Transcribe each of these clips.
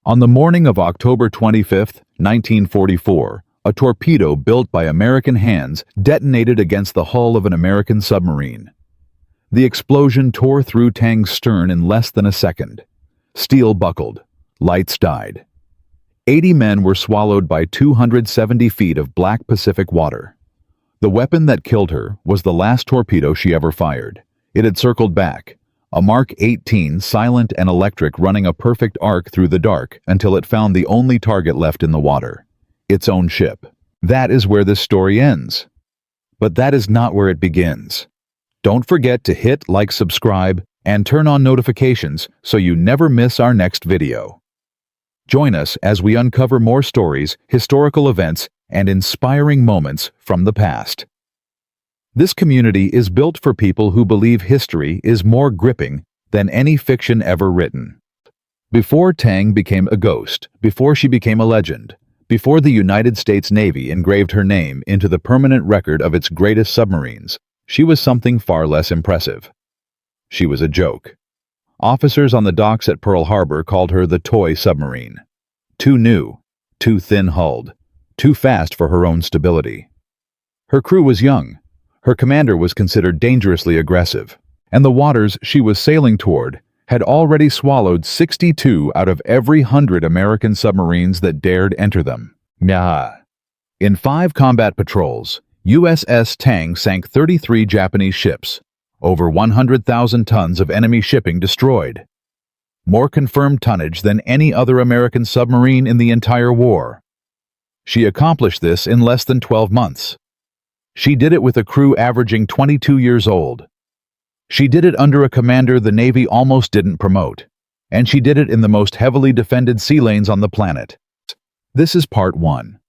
On the morning of October 25, 1944, a torpedo built by American hands detonated against the hull of an American submarine. The explosion tore through Tang's stern in less than a second. Steel buckled. Lights died. 80 men were swallowed by 270 feet of black Pacific water. The weapon that killed her was the last torpedo she ever fired. It had circled back, a Mark 18 silent and electric running a perfect arc through the dark until it found the only target left in the water, its own ship. That is where this story ends. But that is not where it begins. Don't forget to hit like, subscribe, and turn on notifications so you never miss our next video. Join us as we uncover more stories, historical events, and inspiring moments from the past. This community is built for people who believe history is more gripping than any fiction ever written. Before Tang became a ghost, before she became a legend, before the United States Navy engraved her name into the permanent record of its greatest submarines, she was something far less impressive. She was a joke. Officers on the docks at Pearl Harbor called her the toy submarine. Too new, too thin-hulled, too fast for her own stability. Her crew was young. Her commander was considered dangerously aggressive, and the waters she was sailing toward had already swallowed 62 out of every 100 American submarines that dared enter them. In 5 combat patrols, USS Tang sank 33 Japanese ships, over 100,000 tons of enemy shipping destroyed. More confirmed tonnage than any other American submarine in the entire war. She accomplished this in less than 12 months. She did it with a crew averaging 22 years old. She did it under a commander the Navy almost didn't promote. And she did it in the most heavily defended sea lanes on the planet. This is part 1.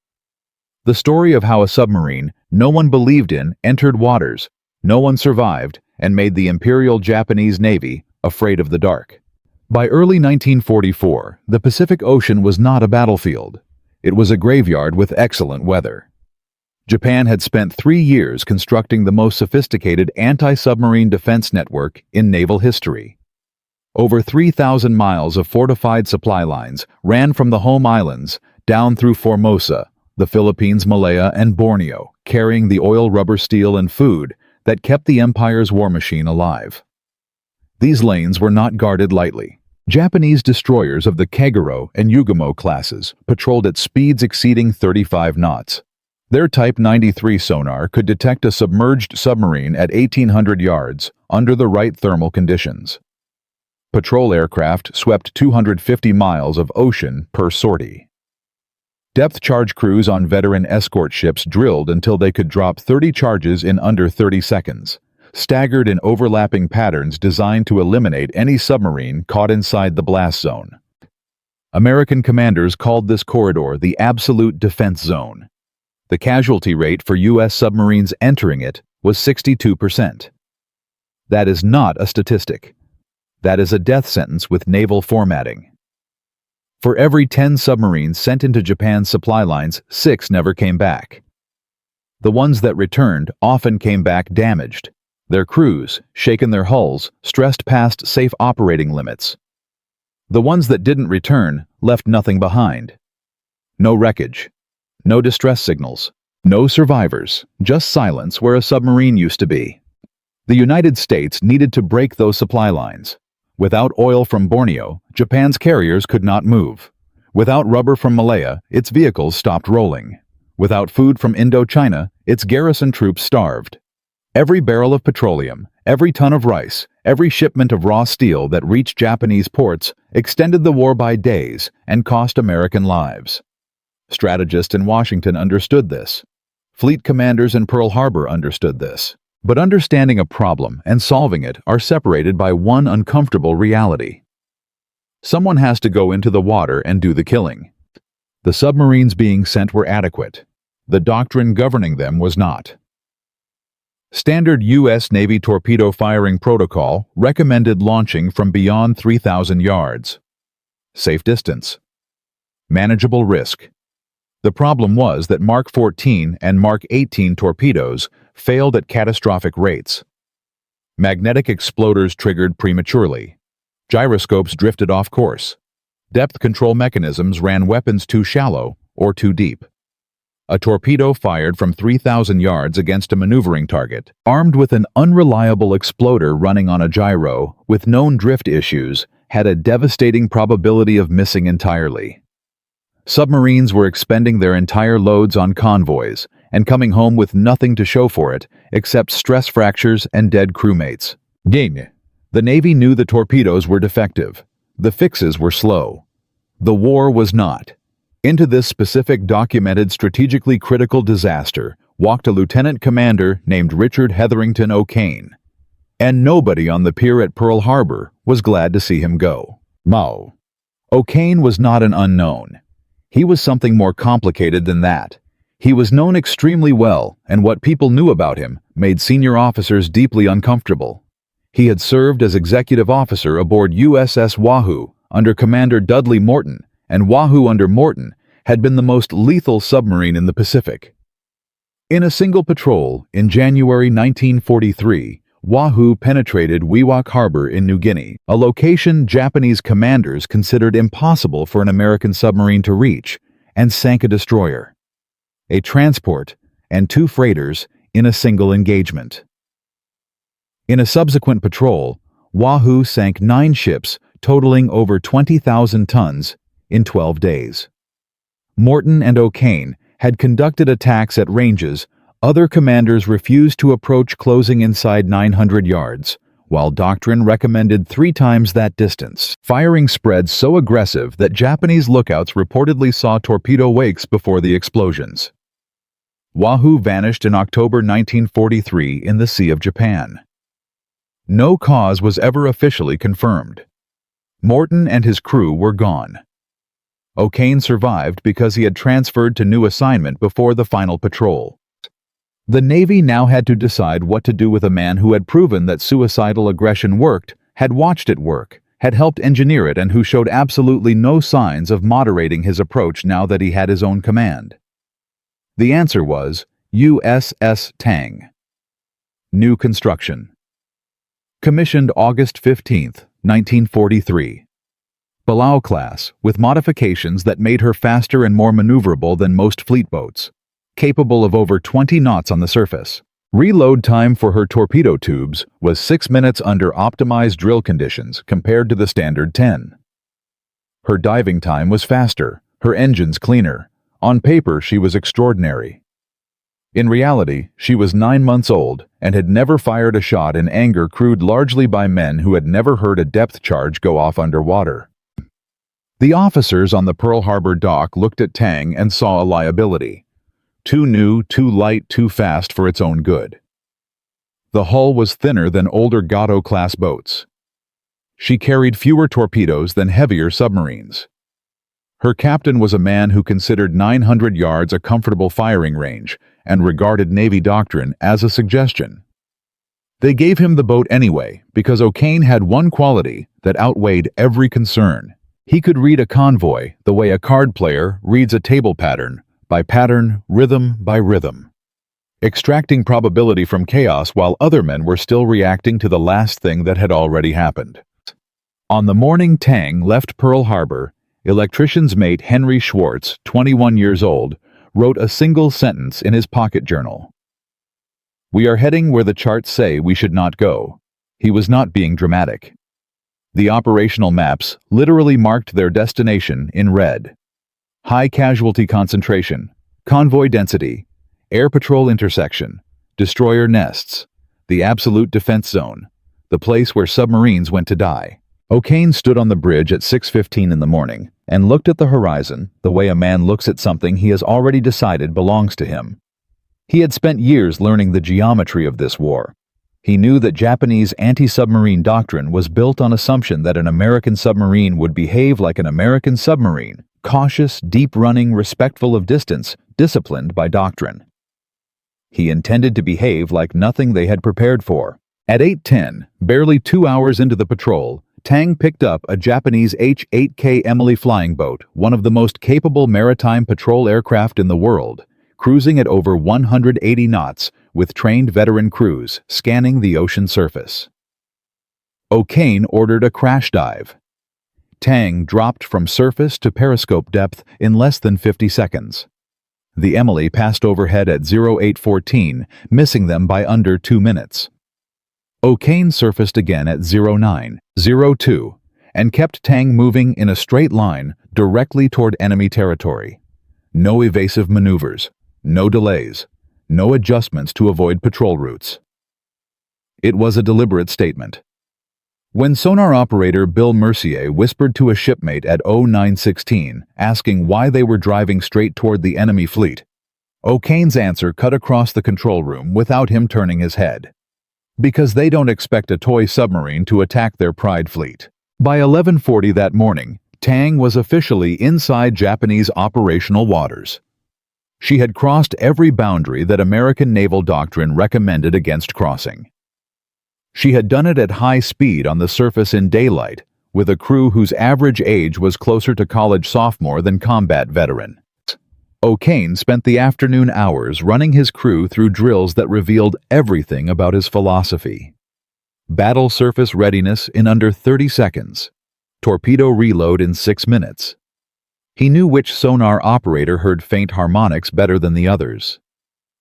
The story of how a submarine no one believed in entered waters, no one survived, and made the Imperial Japanese Navy afraid of the dark. By early 1944, the Pacific Ocean was not a battlefield. It was a graveyard with excellent weather. Japan had spent 3 years constructing the most sophisticated anti-submarine defense network in naval history. Over 3,000 miles of fortified supply lines ran from the home islands down through Formosa, the Philippines, Malaya, and Borneo, carrying the oil, rubber, steel, and food that kept the empire's war machine alive. These lanes were not guarded lightly. Japanese destroyers of the Kagero and Yugamo classes patrolled at speeds exceeding 35 knots. Their Type 93 sonar could detect a submerged submarine at 1,800 yards under the right thermal conditions. Patrol aircraft swept 250 miles of ocean per sortie. Depth charge crews on veteran escort ships drilled until they could drop 30 charges in under 30 seconds, staggered in overlapping patterns designed to eliminate any submarine caught inside the blast zone. American commanders called this corridor the absolute defense zone. The casualty rate for U.S. submarines entering it was 62%. That is not a statistic. That is a death sentence with naval formatting. For every 10 submarines sent into Japan's supply lines, 6 never came back. The ones that returned often came back damaged, their crews, shaken their hulls, stressed past safe operating limits. The ones that didn't return left nothing behind. No wreckage. No distress signals. No survivors. Just silence where a submarine used to be. The United States needed to break those supply lines. Without oil from Borneo, Japan's carriers could not move. Without rubber from Malaya, its vehicles stopped rolling. Without food from Indochina, its garrison troops starved. Every barrel of petroleum, every ton of rice, every shipment of raw steel that reached Japanese ports extended the war by days and cost American lives. Strategists in Washington understood this. Fleet commanders in Pearl Harbor understood this. But understanding a problem and solving it are separated by one uncomfortable reality. Someone has to go into the water and do the killing. The submarines being sent were adequate. The doctrine governing them was not. Standard U.S. Navy torpedo firing protocol recommended launching from beyond 3,000 yards. Safe distance. Manageable risk. The problem was that Mark 14 and Mark 18 torpedoes failed at catastrophic rates. Magnetic exploders triggered prematurely. Gyroscopes drifted off course. Depth control mechanisms ran weapons too shallow or too deep. A torpedo fired from 3,000 yards against a maneuvering target, armed with an unreliable exploder running on a gyro with known drift issues, had a devastating probability of missing entirely. Submarines were expending their entire loads on convoys and coming home with nothing to show for it except stress fractures and dead crewmates. Ging. The Navy knew the torpedoes were defective. The fixes were slow. The war was not. Into this specific documented strategically critical disaster walked a lieutenant commander named Richard Hetherington O'Kane. And nobody on the pier at Pearl Harbor was glad to see him go. Mao. O'Kane was not an unknown. He was something more complicated than that. He was known extremely well, and what people knew about him made senior officers deeply uncomfortable. He had served as executive officer aboard USS Wahoo under Commander Dudley Morton, and Wahoo under Morton had been the most lethal submarine in the Pacific. In a single patrol, in January 1943, Wahoo penetrated Wewak Harbor in New Guinea, a location Japanese commanders considered impossible for an American submarine to reach, and sank a destroyer, a transport, and 2 freighters in a single engagement. In a subsequent patrol, Wahoo sank 9 ships totaling over 20,000 tons in 12 days. Morton and O'Kane had conducted attacks at ranges other commanders refused to approach, closing inside 900 yards, while doctrine recommended 3 times that distance. Firing spread so aggressive that Japanese lookouts reportedly saw torpedo wakes before the explosions. Wahoo vanished in October 1943 in the Sea of Japan. No cause was ever officially confirmed. Morton and his crew were gone. O'Kane survived because he had transferred to new assignment before the final patrol. The Navy now had to decide what to do with a man who had proven that suicidal aggression worked, had watched it work, had helped engineer it, and who showed absolutely no signs of moderating his approach now that he had his own command. The answer was USS Tang. New construction. Commissioned August 15, 1943. Palau class, with modifications that made her faster and more maneuverable than most fleet boats, capable of over 20 knots on the surface. Reload time for her torpedo tubes was 6 minutes under optimized drill conditions compared to the standard 10. Her diving time was faster, her engines cleaner. On paper, she was extraordinary. In reality, she was 9 months old and had never fired a shot in anger, crewed largely by men who had never heard a depth charge go off underwater. The officers on the Pearl Harbor dock looked at Tang and saw a liability. Too new, too light, too fast for its own good. The hull was thinner than older Gato-class boats. She carried fewer torpedoes than heavier submarines. Her captain was a man who considered 900 yards a comfortable firing range and regarded Navy doctrine as a suggestion. They gave him the boat anyway because O'Kane had one quality that outweighed every concern. He could read a convoy the way a card player reads a table pattern, by pattern, rhythm by rhythm, extracting probability from chaos while other men were still reacting to the last thing that had already happened. On the morning Tang left Pearl Harbor, electrician's mate Henry Schwartz, 21 years old, wrote a single sentence in his pocket journal. "We are heading where the charts say we should not go." He was not being dramatic. The operational maps literally marked their destination in red. High casualty concentration, convoy density, air patrol intersection, destroyer nests, the absolute defense zone, the place where submarines went to die. O'Kane stood on the bridge at 6:15 in the morning and looked at the horizon the way a man looks at something he has already decided belongs to him. He had spent years learning the geometry of this war. He knew that Japanese anti-submarine doctrine was built on assumption that an American submarine would behave like an American submarine, cautious, deep-running, respectful of distance, disciplined by doctrine. He intended to behave like nothing they had prepared for. At 8:10, barely 2 hours into the patrol, Tang picked up a Japanese H-8K Emily flying boat, one of the most capable maritime patrol aircraft in the world, cruising at over 180 knots with trained veteran crews scanning the ocean surface. O'Kane ordered a crash dive. Tang dropped from surface to periscope depth in less than 50 seconds. The Emily passed overhead at 0814, missing them by under 2 minutes. O'Kane surfaced again at 0902 and kept Tang moving in a straight line directly toward enemy territory. No evasive maneuvers, no delays, no adjustments to avoid patrol routes. It was a deliberate statement. When sonar operator Bill Mercier whispered to a shipmate at 0916, asking why they were driving straight toward the enemy fleet, O'Kane's answer cut across the control room without him turning his head. Because they don't expect a toy submarine to attack their pride fleet. By 11:40 that morning, Tang was officially inside Japanese operational waters. She had crossed every boundary that American naval doctrine recommended against crossing. She had done it at high speed on the surface in daylight, with a crew whose average age was closer to college sophomore than combat veteran. O'Kane spent the afternoon hours running his crew through drills that revealed everything about his philosophy. Battle surface readiness in under 30 seconds. Torpedo reload in 6 minutes. He knew which sonar operator heard faint harmonics better than the others.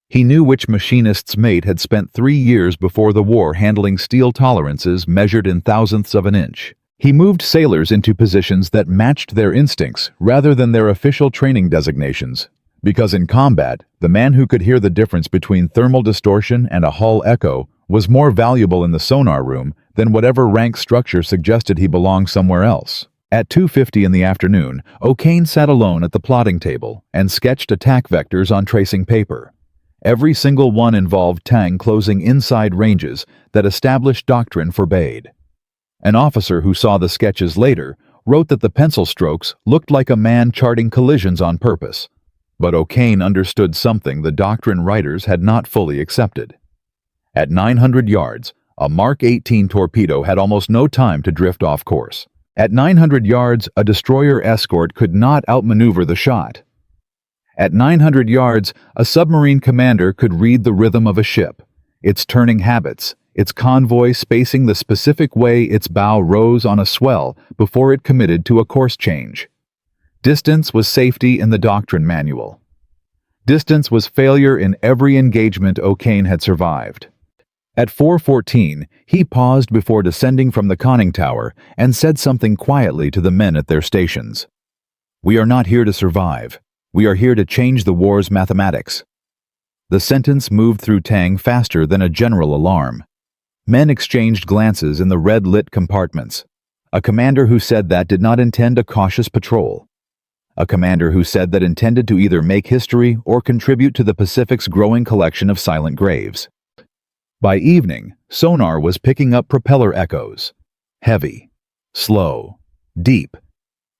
He knew which machinist's mate had spent 3 years before the war handling steel tolerances measured in thousandths of an inch. He moved sailors into positions that matched their instincts rather than their official training designations, because in combat, the man who could hear the difference between thermal distortion and a hull echo was more valuable in the sonar room than whatever rank structure suggested he belonged somewhere else. At 2:50 in the afternoon, O'Kane sat alone at the plotting table and sketched attack vectors on tracing paper. Every single one involved Tang closing inside ranges that established doctrine forbade. An officer who saw the sketches later wrote that the pencil strokes looked like a man charting collisions on purpose. But O'Kane understood something the doctrine writers had not fully accepted. At 900 yards, a Mark 18 torpedo had almost no time to drift off course. At 900 yards, a destroyer escort could not outmaneuver the shot. At 900 yards, a submarine commander could read the rhythm of a ship, its turning habits, its convoy spacing the specific way its bow rose on a swell before it committed to a course change. Distance was safety in the doctrine manual. Distance was failure in every engagement O'Kane had survived. At 4:14, he paused before descending from the conning tower and said something quietly to the men at their stations. "We are not here to survive. We are here to change the war's mathematics." The sentence moved through Tang faster than a general alarm. Men exchanged glances in the red-lit compartments. A commander who said that did not intend a cautious patrol. A commander who said that intended to either make history or contribute to the Pacific's growing collection of silent graves. By evening, sonar was picking up propeller echoes. Heavy, slow, deep.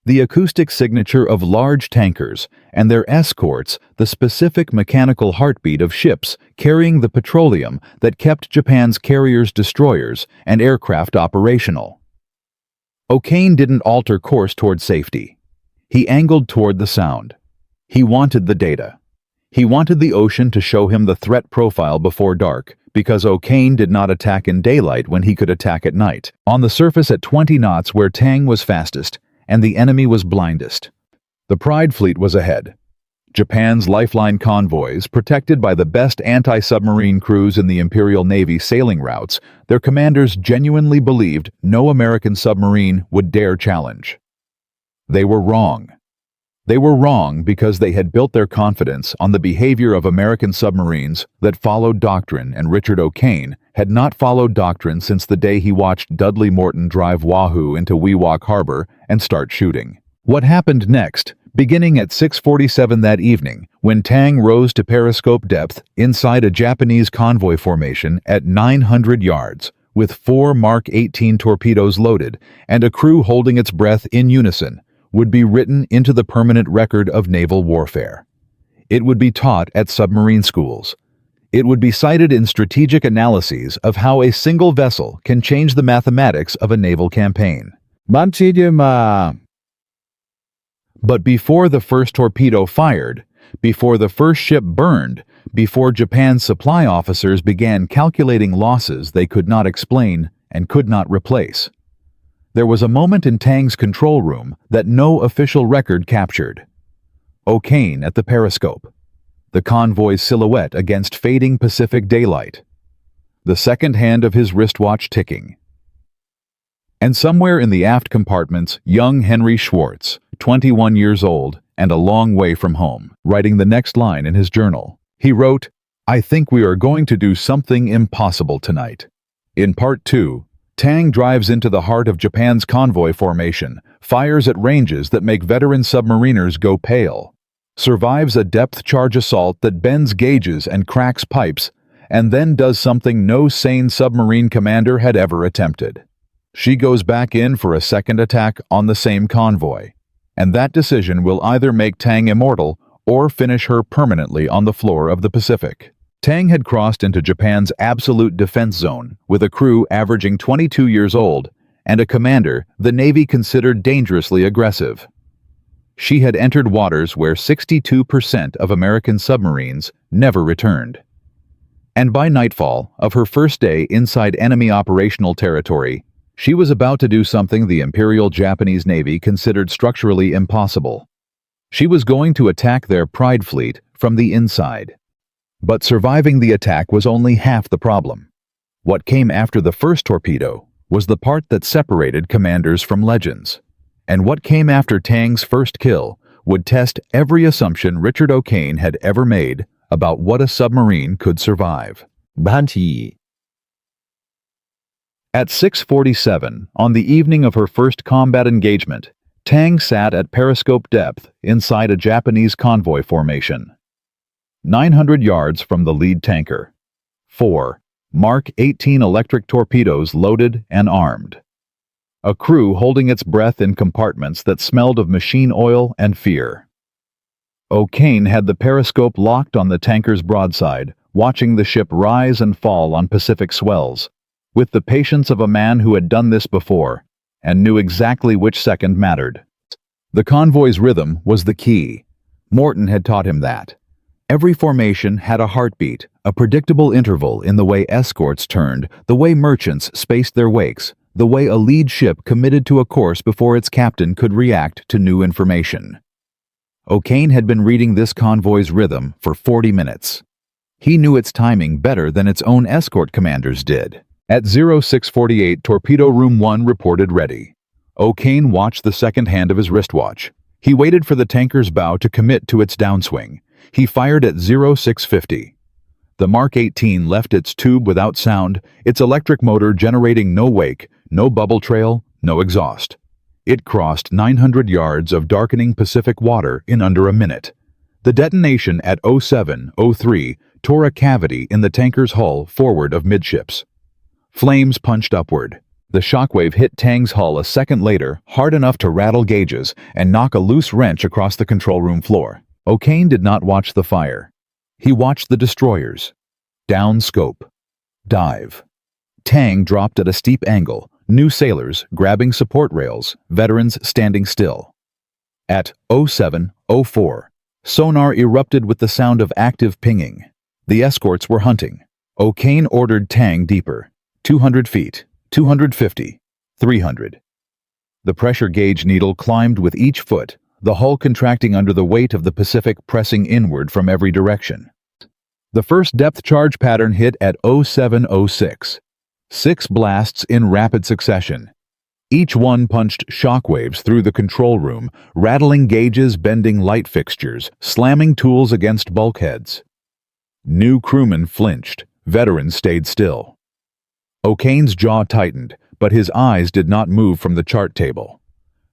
The acoustic signature of large tankers and their escorts, the specific mechanical heartbeat of ships carrying the petroleum that kept Japan's carriers, destroyers, and aircraft operational. O'Kane didn't alter course toward safety. He angled toward the sound. He wanted the data. He wanted the ocean to show him the threat profile before dark, because O'Kane did not attack in daylight when he could attack at night, on the surface at 20 knots where Tang was fastest, and the enemy was blindest. The Pride fleet was ahead. Japan's lifeline convoys, protected by the best anti-submarine crews in the Imperial Navy sailing routes, their commanders genuinely believed no American submarine would dare challenge. They were wrong. They were wrong because they had built their confidence on the behavior of American submarines that followed doctrine, and Richard O'Kane had not followed doctrine since the day he watched Dudley Morton drive Wahoo into Wewak Harbor and start shooting. What happened next, beginning at 6:47 that evening, when Tang rose to periscope depth inside a Japanese convoy formation at 900 yards, with 4 Mark 18 torpedoes loaded and a crew holding its breath in unison, would be written into the permanent record of naval warfare. It would be taught at submarine schools. It would be cited in strategic analyses of how a single vessel can change the mathematics of a naval campaign. But before the first torpedo fired, before the first ship burned, before Japan's supply officers began calculating losses they could not explain and could not replace, There was a moment in Tang's control room that no official record captured. O'Kane at the periscope. The convoy's silhouette against fading Pacific daylight. The second hand of his wristwatch ticking. And somewhere in the aft compartments, young Henry Schwartz, 21 years old and a long way from home, writing the next line in his journal. He wrote, "I think we are going to do something impossible tonight." In Part 2, Tang drives into the heart of Japan's convoy formation, fires at ranges that make veteran submariners go pale, survives a depth charge assault that bends gauges and cracks pipes, and then does something no sane submarine commander had ever attempted. She goes back in for a second attack on the same convoy, and that decision will either make Tang immortal or finish her permanently on the floor of the Pacific. Tang had crossed into Japan's absolute defense zone with a crew averaging 22 years old and a commander the Navy considered dangerously aggressive. She had entered waters where 62% of American submarines never returned. And by nightfall of her first day inside enemy operational territory, she was about to do something the Imperial Japanese Navy considered structurally impossible. She was going to attack their Pride fleet from the inside. But surviving the attack was only half the problem. What came after the first torpedo was the part that separated commanders from legends. And what came after Tang's first kill would test every assumption Richard O'Kane had ever made about what a submarine could survive. At 6:47, on the evening of her first combat engagement, Tang sat at periscope depth inside a Japanese convoy formation. 900 yards from the lead tanker. 4 Mark 18 electric torpedoes loaded and armed. A crew holding its breath in compartments that smelled of machine oil and fear. O'Kane had the periscope locked on the tanker's broadside, watching the ship rise and fall on Pacific swells, with the patience of a man who had done this before and knew exactly which second mattered. The convoy's rhythm was the key. Morton had taught him that. Every formation had a heartbeat, a predictable interval in the way escorts turned, the way merchants spaced their wakes, the way a lead ship committed to a course before its captain could react to new information. O'Kane had been reading this convoy's rhythm for 40 minutes. He knew its timing better than its own escort commanders did. At 0648, Torpedo Room 1 reported ready. O'Kane watched the second hand of his wristwatch. He waited for the tanker's bow to commit to its downswing. He fired at 0650. The Mark 18 left its tube without sound, its electric motor generating no wake, no bubble trail, no exhaust. It crossed 900 yards of darkening Pacific water in under a minute. The detonation at 0703 tore a cavity in the tanker's hull forward of midships. Flames punched upward. The shockwave hit Tang's hull a second later, hard enough to rattle gauges and knock a loose wrench across the control room floor. O'Kane did not watch the fire. He watched the destroyers. Down scope. Dive. Tang dropped at a steep angle, new sailors grabbing support rails, veterans standing still. At 0704, sonar erupted with the sound of active pinging. The escorts were hunting. O'Kane ordered Tang deeper. 200 feet, 250, 300. The pressure gauge needle climbed with each foot, the hull contracting under the weight of the Pacific pressing inward from every direction. The first depth charge pattern hit at 0706. 6 blasts in rapid succession. Each one punched shockwaves through the control room, rattling gauges, bending light fixtures, slamming tools against bulkheads. New crewmen flinched, veterans stayed still. O'Kane's jaw tightened, but his eyes did not move from the chart table.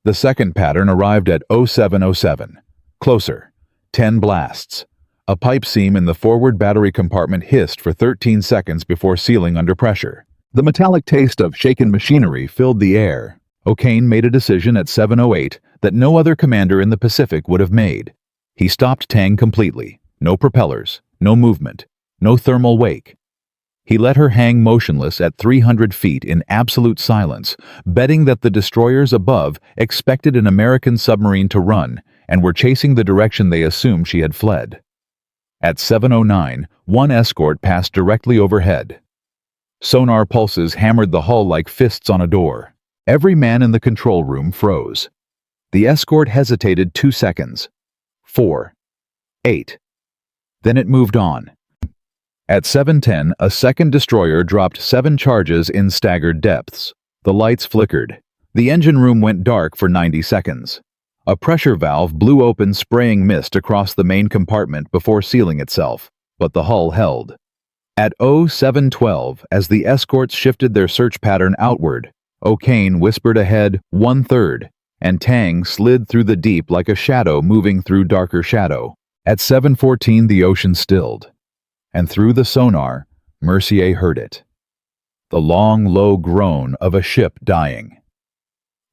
The second pattern arrived at 0707. Closer. 10 blasts. A pipe seam in the forward battery compartment hissed for 13 seconds before sealing under pressure. The metallic taste of shaken machinery filled the air. O'Kane made a decision at 7:08 that no other commander in the Pacific would have made. He stopped Tang completely. No propellers, no movement, no thermal wake. He let her hang motionless at 300 feet in absolute silence, betting that the destroyers above expected an American submarine to run and were chasing the direction they assumed she had fled. At 7:09, one escort passed directly overhead. Sonar pulses hammered the hull like fists on a door. Every man in the control room froze. The escort hesitated 2 seconds. 4. 8. Then it moved on. At 7:10, a second destroyer dropped 7 charges in staggered depths. The lights flickered. The engine room went dark for 90 seconds. A pressure valve blew open, spraying mist across the main compartment before sealing itself, but the hull held. At 07:12, as the escorts shifted their search pattern outward, O'Kane whispered ahead 1/3, and Tang slid through the deep like a shadow moving through darker shadow. At 7:14, the ocean stilled, and through the sonar, Mercier heard it. The long, low groan of a ship dying.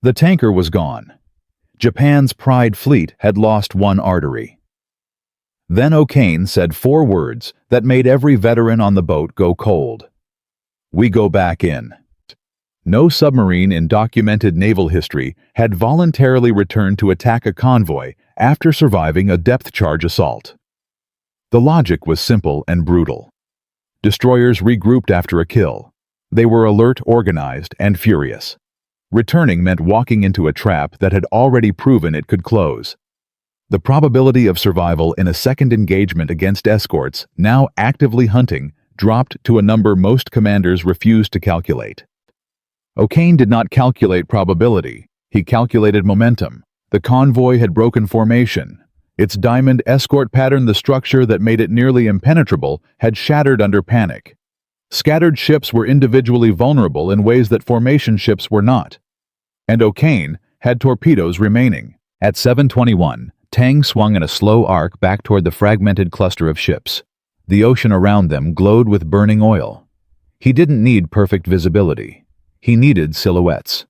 The tanker was gone. Japan's Pride fleet had lost one artery. Then O'Kane said 4 words that made every veteran on the boat go cold. "We go back in." No submarine in documented naval history had voluntarily returned to attack a convoy after surviving a depth charge assault. The logic was simple and brutal. Destroyers regrouped after a kill. They were alert, organized, and furious. Returning meant walking into a trap that had already proven it could close. The probability of survival in a second engagement against escorts, now actively hunting, dropped to a number most commanders refused to calculate. O'Kane did not calculate probability. He calculated momentum. The convoy had broken formation. Its diamond escort pattern, the structure that made it nearly impenetrable, had shattered under panic. Scattered ships were individually vulnerable in ways that formation ships were not. And O'Kane had torpedoes remaining. At 7:21, Tang swung in a slow arc back toward the fragmented cluster of ships. The ocean around them glowed with burning oil. He didn't need perfect visibility. He needed silhouettes.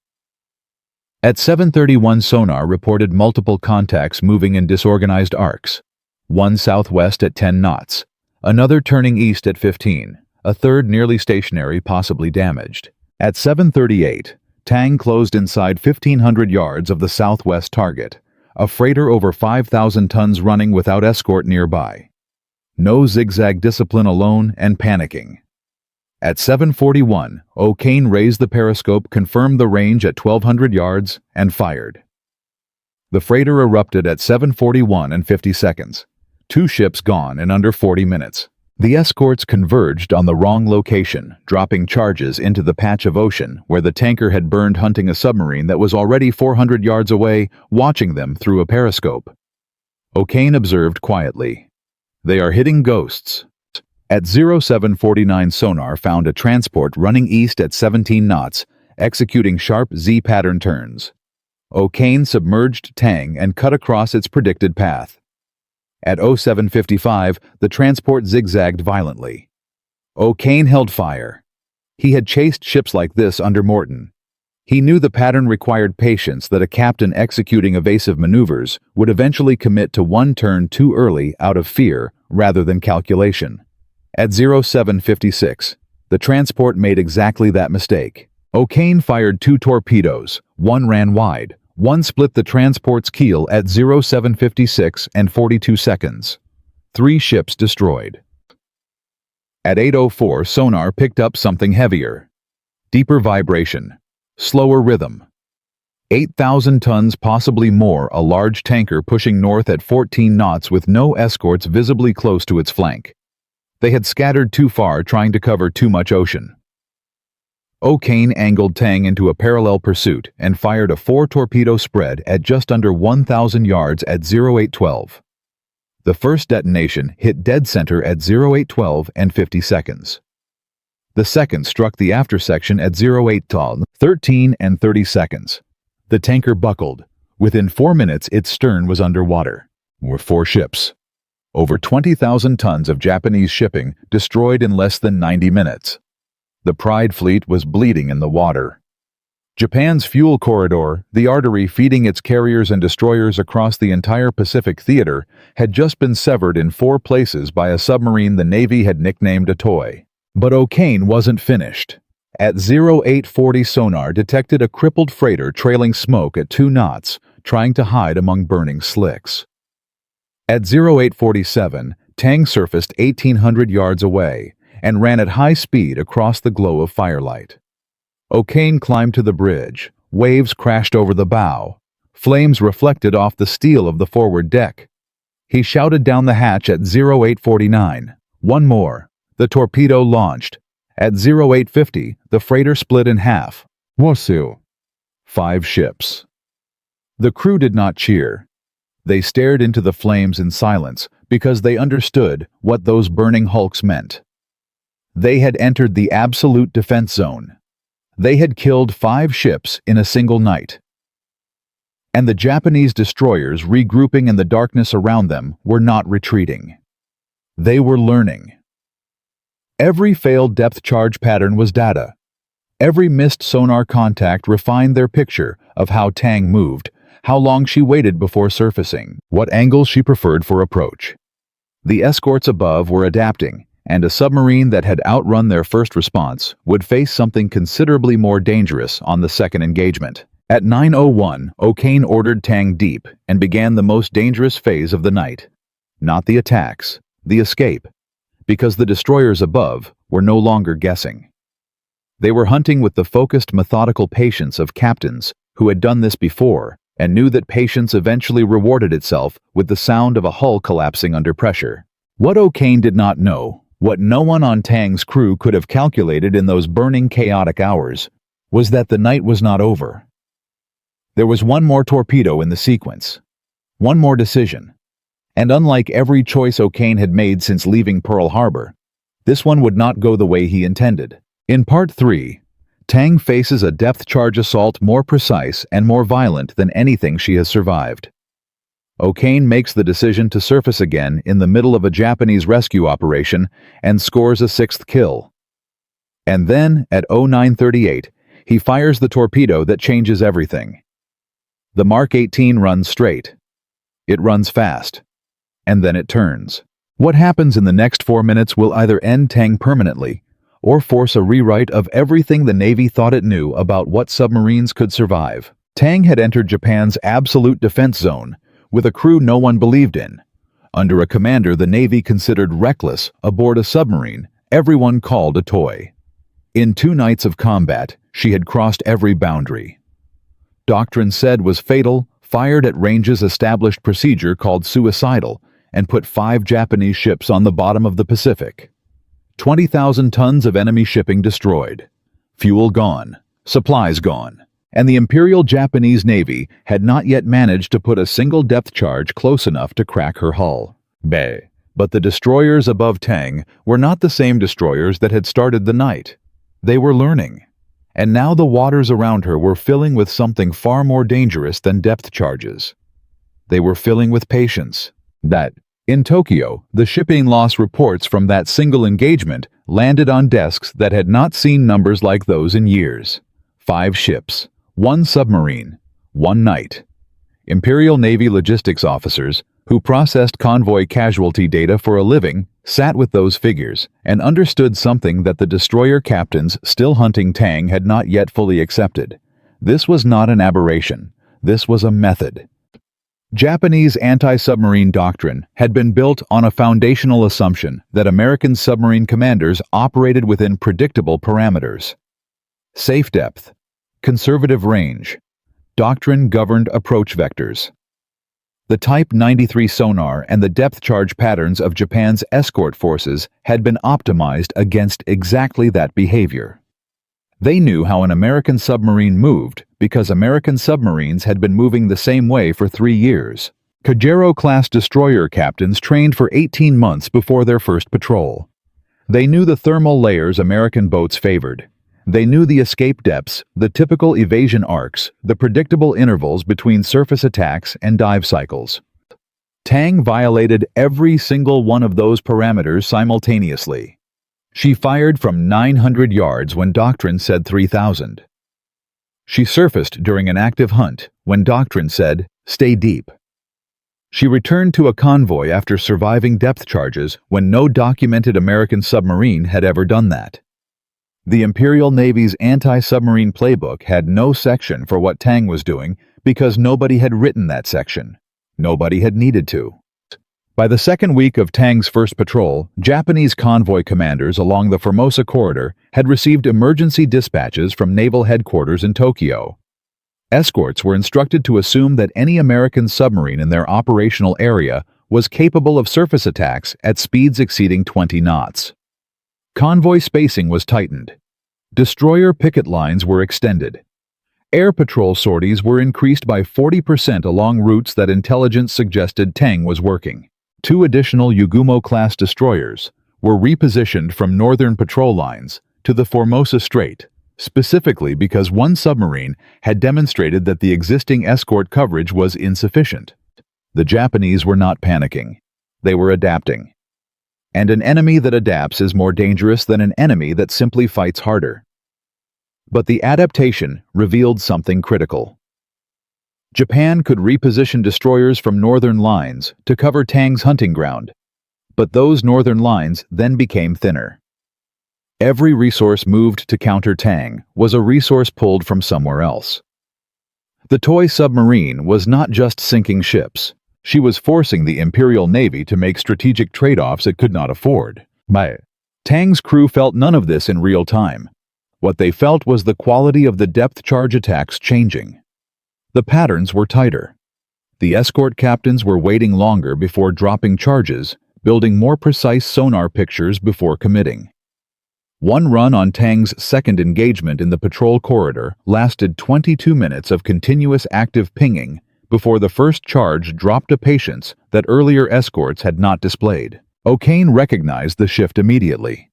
At 7:31, sonar reported multiple contacts moving in disorganized arcs. One southwest at 10 knots, another turning east at 15, a third nearly stationary, possibly damaged. At 7:38, Tang closed inside 1,500 yards of the southwest target, a freighter over 5,000 tons running without escort nearby. No zigzag discipline, alone and panicking. At 7:41, O'Kane raised the periscope, confirmed the range at 1,200 yards, and fired. The freighter erupted at 7:41 and 50 seconds. 2 ships gone in under 40 minutes. The escorts converged on the wrong location, dropping charges into the patch of ocean where the tanker had burned, hunting a submarine that was already 400 yards away, watching them through a periscope. O'Kane observed quietly, "They are hitting ghosts." At 07:49, sonar found a transport running east at 17 knots, executing sharp Z-pattern turns. O'Kane submerged Tang and cut across its predicted path. At 07:55, the transport zigzagged violently. O'Kane held fire. He had chased ships like this under Morton. He knew the pattern required patience, that a captain executing evasive maneuvers would eventually commit to one turn too early out of fear rather than calculation. At 07:56, the transport made exactly that mistake. O'Kane fired 2 torpedoes, one ran wide. One split the transport's keel at 07:56 and 42 seconds. 3 ships destroyed. At 8:04, sonar picked up something heavier. Deeper vibration. Slower rhythm. 8,000 tons, possibly more, a large tanker pushing north at 14 knots with no escorts visibly close to its flank. They had scattered too far, trying to cover too much ocean. O'Kane angled Tang into a parallel pursuit and fired a 4-torpedo spread at just under 1,000 yards at 08:12. The first detonation hit dead center at 08:12 and 50 seconds. The second struck the aftersection at 08:12, 13 and 30 seconds. The tanker buckled. Within 4 minutes, its stern was underwater. Were 4 ships. Over 20,000 tons of Japanese shipping destroyed in less than 90 minutes. The Pride fleet was bleeding in the water. Japan's fuel corridor, the artery feeding its carriers and destroyers across the entire Pacific theater, had just been severed in 4 places by a submarine the Navy had nicknamed a toy. But O'Kane wasn't finished. At 08:40, sonar detected a crippled freighter trailing smoke at 2 knots, trying to hide among burning slicks. At 08:47, Tang surfaced 1,800 yards away and ran at high speed across the glow of firelight. O'Kane climbed to the bridge, Waves crashed over the bow. Flames reflected off the steel of the forward deck. He shouted down the hatch at 0849. One more. The torpedo launched. At 0850, the freighter split in half. Wasu. 5 ships. The crew did not cheer. They stared into the flames in silence because they understood what those burning hulks meant. They had entered the absolute defense zone. They had killed 5 ships in a single night. And the Japanese destroyers regrouping in the darkness around them were not retreating. They were learning. Every failed depth charge pattern was data. Every missed sonar contact refined their picture of how Tang moved, how long she waited before surfacing, what angles she preferred for approach. The escorts above were adapting, and a submarine that had outrun their first response would face something considerably more dangerous on the second engagement. At 9:01, O'Kane ordered Tang deep and began the most dangerous phase of the night. Not the attacks, the escape, because the destroyers above were no longer guessing. They were hunting with the focused, methodical patience of captains who had done this before and knew that patience eventually rewarded itself with the sound of a hull collapsing under pressure. What O'Kane did not know, what no one on Tang's crew could have calculated in those burning, chaotic hours, was that the night was not over. There was one more torpedo in the sequence, one more decision, and unlike every choice O'Kane had made since leaving Pearl Harbor, this one would not go the way he intended. In Part 3, Tang faces a depth charge assault more precise and more violent than anything she has survived. O'Kane makes the decision to surface again in the middle of a Japanese rescue operation and scores a 6th kill. And then, at 0938, he fires the torpedo that changes everything. The Mark 18 runs straight. It runs fast. And then it turns. What happens in the next 4 minutes will either end Tang permanently or force a rewrite of everything the Navy thought it knew about what submarines could survive. Tang had entered Japan's absolute defense zone with a crew no one believed in. Under a commander the Navy considered reckless aboard a submarine everyone called a toy. In 2 nights of combat, she had crossed every boundary. Doctrine said was fatal, fired at ranges established procedure called suicidal, and put 5 Japanese ships on the bottom of the Pacific. 20,000 tons of enemy shipping destroyed. Fuel gone. Supplies gone. And the Imperial Japanese Navy had not yet managed to put a single depth charge close enough to crack her hull. But the destroyers above Tang were not the same destroyers that had started the night. They were learning. And now the waters around her were filling with something far more dangerous than depth charges. They were filling with patience. In Tokyo, the shipping loss reports from that single engagement landed on desks that had not seen numbers like those in years. 5 ships, 1 submarine, 1 night. Imperial Navy logistics officers, who processed convoy casualty data for a living, sat with those figures and understood something that the destroyer captains still hunting Tang had not yet fully accepted. This was not an aberration. This was a method. Japanese anti-submarine doctrine had been built on a foundational assumption that American submarine commanders operated within predictable parameters. Safe depth, conservative range, doctrine-governed approach vectors. The Type 93 sonar and the depth charge patterns of Japan's escort forces had been optimized against exactly that behavior. They knew how an American submarine moved because American submarines had been moving the same way for 3 years. Kajero-class destroyer captains trained for 18 months before their first patrol. They knew the thermal layers American boats favored. They knew the escape depths, the typical evasion arcs, the predictable intervals between surface attacks and dive cycles. Tang violated every single one of those parameters simultaneously. She fired from 900 yards when doctrine said 3,000. She surfaced during an active hunt when doctrine said, "Stay deep." She returned to a convoy after surviving depth charges when no documented American submarine had ever done that. The Imperial Navy's anti-submarine playbook had no section for what Tang was doing because nobody had written that section. Nobody had needed to. By the second week of Tang's first patrol, Japanese convoy commanders along the Formosa corridor had received emergency dispatches from naval headquarters in Tokyo. Escorts were instructed to assume that any American submarine in their operational area was capable of surface attacks at speeds exceeding 20 knots. Convoy spacing was tightened. Destroyer picket lines were extended. Air patrol sorties were increased by 40% along routes that intelligence suggested Tang was working. 2 additional Yagumo-class destroyers were repositioned from northern patrol lines to the Formosa Strait, specifically because one submarine had demonstrated that the existing escort coverage was insufficient. The Japanese were not panicking. They were adapting. And an enemy that adapts is more dangerous than an enemy that simply fights harder. But the adaptation revealed something critical. Japan could reposition destroyers from northern lines to cover Tang's hunting ground, but those northern lines then became thinner. Every resource moved to counter Tang was a resource pulled from somewhere else. The toy submarine was not just sinking ships. She was forcing the Imperial Navy to make strategic trade-offs it could not afford. Tang's crew felt none of this in real time. What they felt was the quality of the depth charge attacks changing. The patterns were tighter. The escort captains were waiting longer before dropping charges, building more precise sonar pictures before committing. One run on Tang's second engagement in the patrol corridor lasted 22 minutes of continuous active pinging before the first charge dropped a patience that earlier escorts had not displayed. O'Kane recognized the shift immediately.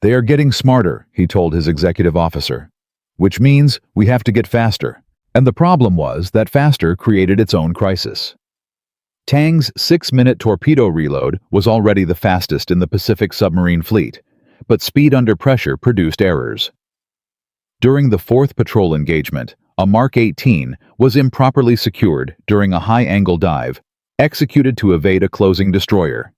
"They are getting smarter," he told his executive officer, "which means we have to get faster." And the problem was that faster created its own crisis. Tang's 6-minute torpedo reload was already the fastest in the Pacific submarine fleet, but speed under pressure produced errors. During the 4th patrol engagement, a Mark 18 was improperly secured during a high-angle dive, executed to evade a closing destroyer.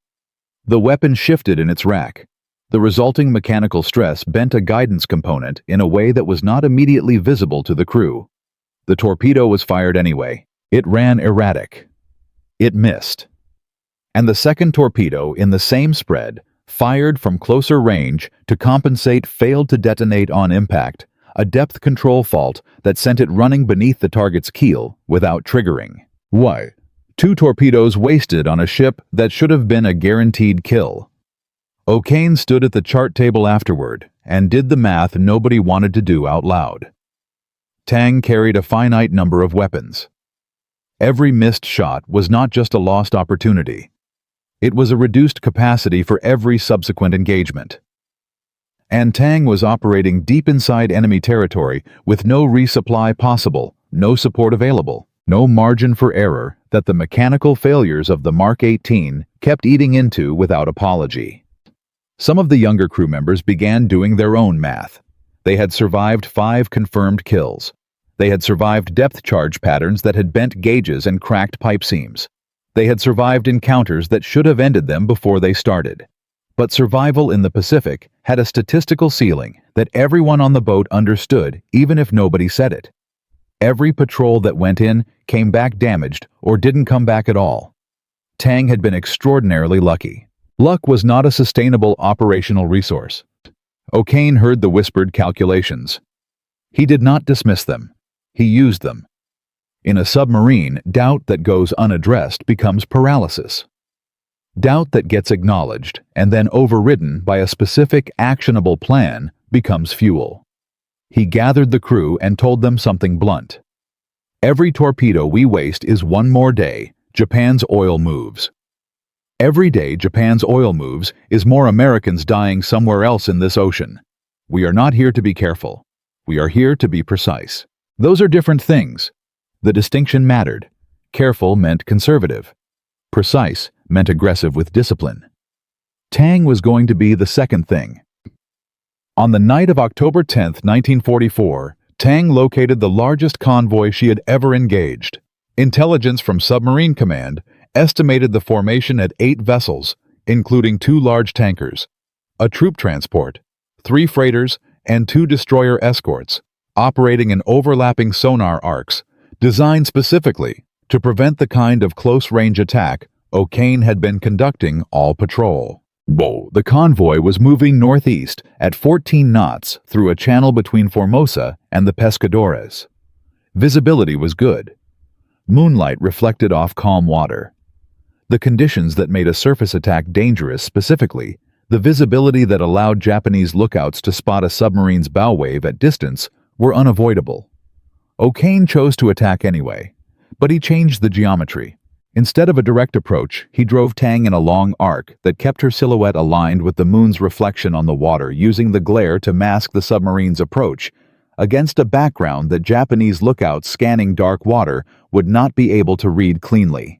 The weapon shifted in its rack. The resulting mechanical stress bent a guidance component in a way that was not immediately visible to the crew. The torpedo was fired anyway. It ran erratic. It missed. And the second torpedo in the same spread, fired from closer range to compensate, failed to detonate on impact, a depth control fault that sent it running beneath the target's keel without triggering. Why? 2 torpedoes wasted on a ship that should have been a guaranteed kill. O'Kane stood at the chart table afterward and did the math nobody wanted to do out loud. Tang carried a finite number of weapons. Every missed shot was not just a lost opportunity. It was a reduced capacity for every subsequent engagement. And Tang was operating deep inside enemy territory with no resupply possible, no support available, no margin for error that the mechanical failures of the Mark 18 kept eating into without apology. Some of the younger crew members began doing their own math. They had survived 5 confirmed kills. They had survived depth charge patterns that had bent gauges and cracked pipe seams. They had survived encounters that should have ended them before they started. But survival in the Pacific had a statistical ceiling that everyone on the boat understood, even if nobody said it. Every patrol that went in came back damaged or didn't come back at all. Tang had been extraordinarily lucky. Luck was not a sustainable operational resource. O'Kane heard the whispered calculations. He did not dismiss them. He used them. In a submarine, doubt that goes unaddressed becomes paralysis. Doubt that gets acknowledged and then overridden by a specific, actionable plan becomes fuel. He gathered the crew and told them something blunt. Every torpedo we waste is one more day Japan's oil moves. Every day Japan's oil moves is more Americans dying somewhere else in this ocean. We are not here to be careful. We are here to be precise. Those are different things. The distinction mattered. Careful meant conservative. Precise meant aggressive with discipline. Tang was going to be the second thing. On the night of October 10, 1944, Tang located the largest convoy she had ever engaged. Intelligence from Submarine Command estimated the formation at 8 vessels, including 2 large tankers, a troop transport, 3 freighters, and 2 destroyer escorts, operating in overlapping sonar arcs, designed specifically to prevent the kind of close-range attack O'Kane had been conducting all patrol. The convoy was moving northeast at 14 knots through a channel between Formosa and the Pescadores. Visibility was good. Moonlight reflected off calm water. The conditions that made a surface attack dangerous, specifically, the visibility that allowed Japanese lookouts to spot a submarine's bow wave at distance, were unavoidable. O'Kane chose to attack anyway, but he changed the geometry. Instead of a direct approach, he drove Tang in a long arc that kept her silhouette aligned with the moon's reflection on the water, using the glare to mask the submarine's approach, against a background that Japanese lookouts scanning dark water would not be able to read cleanly.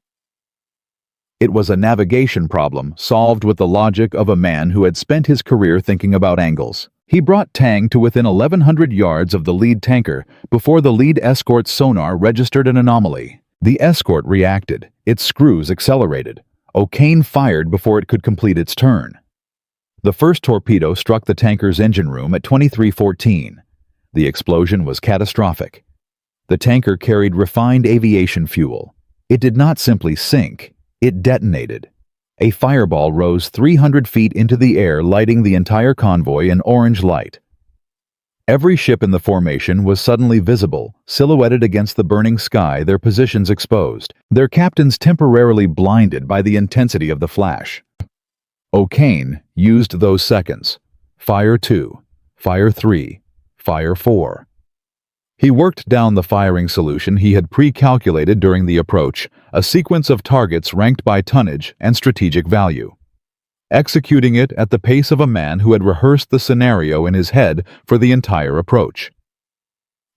It was a navigation problem solved with the logic of a man who had spent his career thinking about angles. He brought Tang to within 1,100 yards of the lead tanker before the lead escort's sonar registered an anomaly. The escort reacted. Its screws accelerated. O'Kane fired before it could complete its turn. The first torpedo struck the tanker's engine room at 23:14. The explosion was catastrophic. The tanker carried refined aviation fuel. It did not simply sink, it detonated. A fireball rose 300 feet into the air, lighting the entire convoy in orange light. Every ship in the formation was suddenly visible, silhouetted against the burning sky, their positions exposed, their captains temporarily blinded by the intensity of the flash. O'Kane used those seconds. Fire 2, fire 3, fire 4. He worked down the firing solution he had pre-calculated during the approach, a sequence of targets ranked by tonnage and strategic value. Executing it at the pace of a man who had rehearsed the scenario in his head for the entire approach.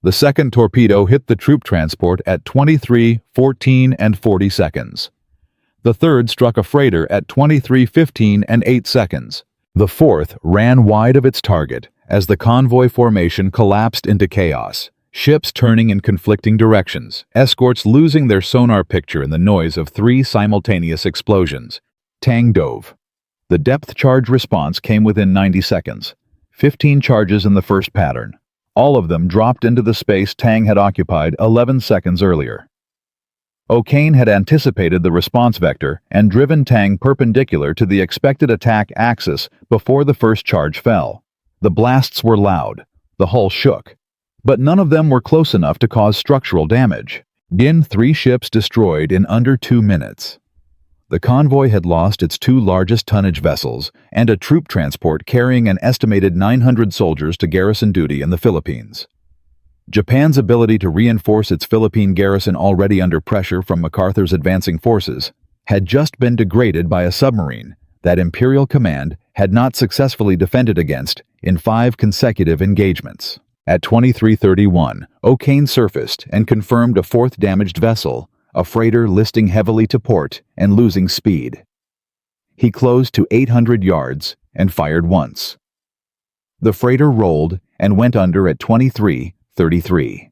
The second torpedo hit the troop transport at 23, 14, and 40 seconds. The third struck a freighter at 23, 15, and 8 seconds. The fourth ran wide of its target as the convoy formation collapsed into chaos, ships turning in conflicting directions, escorts losing their sonar picture in the noise of 3 simultaneous explosions. Tang dove. The depth charge response came within 90 seconds, 15 charges in the first pattern. All of them dropped into the space Tang had occupied 11 seconds earlier. O'Kane had anticipated the response vector and driven Tang perpendicular to the expected attack axis before the first charge fell. The blasts were loud, the hull shook, but none of them were close enough to cause structural damage. 3 ships destroyed in under 2 minutes. The convoy had lost its 2 largest tonnage vessels and a troop transport carrying an estimated 900 soldiers to garrison duty in the Philippines. Japan's ability to reinforce its Philippine garrison, already under pressure from MacArthur's advancing forces, had just been degraded by a submarine that Imperial Command had not successfully defended against in 5 consecutive engagements. At 23:31, O'Kane surfaced and confirmed a 4th damaged vessel, a freighter listing heavily to port and losing speed. He closed to 800 yards and fired once. The freighter rolled and went under at 23:33.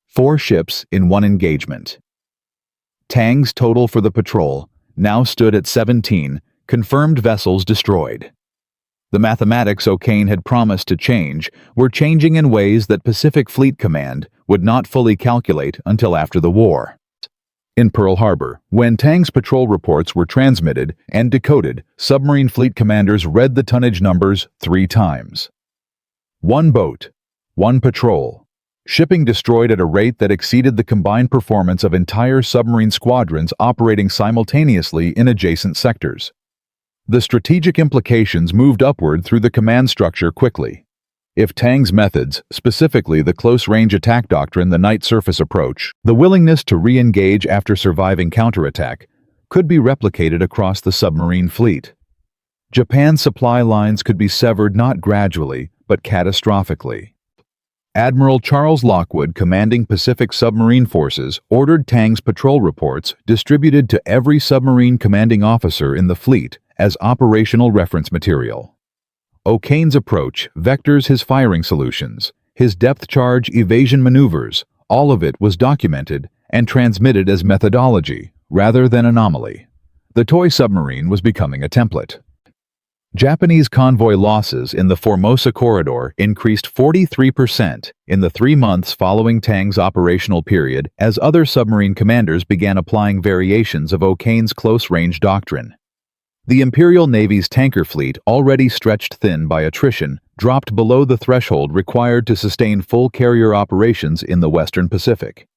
4 ships in 1 engagement. Tang's total for the patrol now stood at 17 confirmed vessels destroyed. The mathematics O'Kane had promised to change were changing in ways that Pacific Fleet Command would not fully calculate until after the war. In Pearl Harbor, when Tang's patrol reports were transmitted and decoded, submarine fleet commanders read the tonnage numbers 3 times. 1 boat, 1 patrol. Shipping destroyed at a rate that exceeded the combined performance of entire submarine squadrons operating simultaneously in adjacent sectors. The strategic implications moved upward through the command structure quickly. If Tang's methods, specifically the close-range attack doctrine, the night surface approach, the willingness to re-engage after surviving counterattack, could be replicated across the submarine fleet, Japan's supply lines could be severed not gradually, but catastrophically. Admiral Charles Lockwood, commanding Pacific Submarine Forces, ordered Tang's patrol reports distributed to every submarine commanding officer in the fleet as operational reference material. O'Kane's approach vectors his firing solutions, his depth charge evasion maneuvers, all of it was documented and transmitted as methodology rather than anomaly. The toy submarine was becoming a template. Japanese convoy losses in the Formosa corridor increased 43% in the 3 months following Tang's operational period as other submarine commanders began applying variations of O'Kane's close-range doctrine. The Imperial Navy's tanker fleet, already stretched thin by attrition, dropped below the threshold required to sustain full carrier operations in the Western Pacific.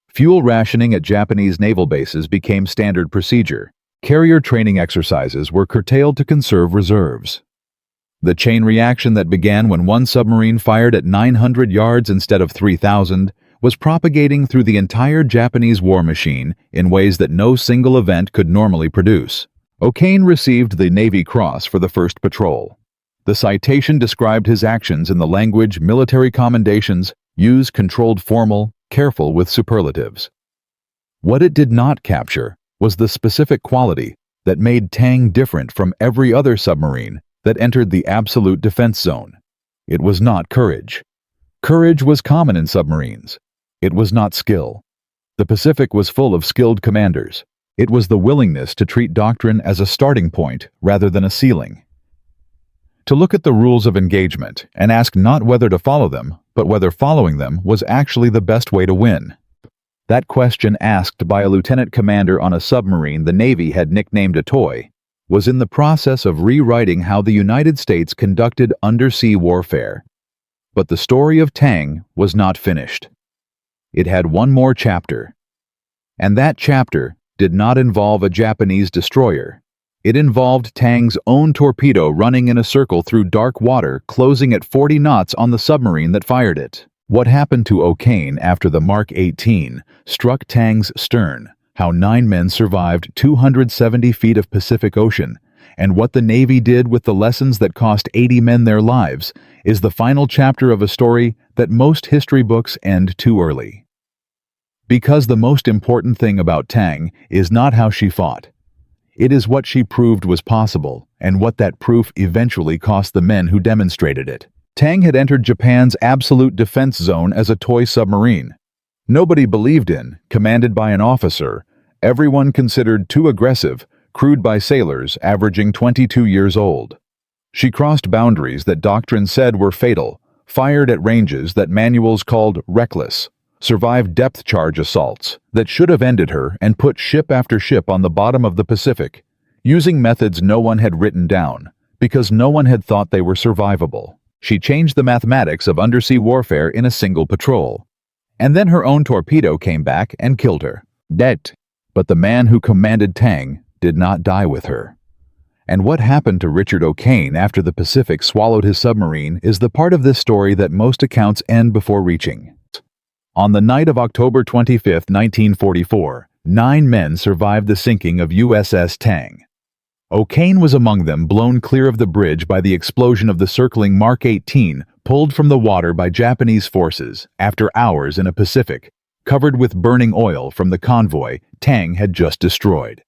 Fuel rationing at Japanese naval bases became standard procedure. Carrier training exercises were curtailed to conserve reserves. The chain reaction that began when one submarine fired at 900 yards instead of 3,000 was propagating through the entire Japanese war machine in ways that no single event could normally produce. O'Kane received the Navy Cross for the first patrol. The citation described his actions in the language military commendations use controlled formal, careful with superlatives. What it did not capture was the specific quality that made Tang different from every other submarine that entered the absolute defense zone. It was not courage. Courage was common in submarines. It was not skill. The Pacific was full of skilled commanders. It was the willingness to treat doctrine as a starting point rather than a ceiling. To look at the rules of engagement and ask not whether to follow them, but whether following them was actually the best way to win. That question, asked by a lieutenant commander on a submarine the Navy had nicknamed a toy, was in the process of rewriting how the United States conducted undersea warfare. But the story of Tang was not finished. It had one more chapter. And that chapter did not involve a Japanese destroyer. It involved Tang's own torpedo running in a circle through dark water, closing at 40 knots on the submarine that fired it. What happened to O'Kane after the Mark 18 struck Tang's stern, how 9 men survived 270 feet of Pacific Ocean, and what the Navy did with the lessons that cost 80 men their lives, is the final chapter of a story that most history books end too early. Because the most important thing about Tang is not how she fought. It is what she proved was possible, and what that proof eventually cost the men who demonstrated it. Tang had entered Japan's absolute defense zone as a toy submarine. Nobody believed in, commanded by an officer, everyone considered too aggressive, crewed by sailors averaging 22 years old. She crossed boundaries that doctrine said were fatal, fired at ranges that manuals called reckless, survived depth charge assaults that should have ended her, and put ship after ship on the bottom of the Pacific, using methods no one had written down, because no one had thought they were survivable. She changed the mathematics of undersea warfare in a single patrol. And then her own torpedo came back and killed her. Dead. But the man who commanded Tang did not die with her. And what happened to Richard O'Kane after the Pacific swallowed his submarine is the part of this story that most accounts end before reaching. On the night of October 25, 1944, 9 men survived the sinking of USS Tang. O'Kane was among them, blown clear of the bridge by the explosion of the circling Mark 18, pulled from the water by Japanese forces after hours in a Pacific, covered with burning oil from the convoy Tang had just destroyed.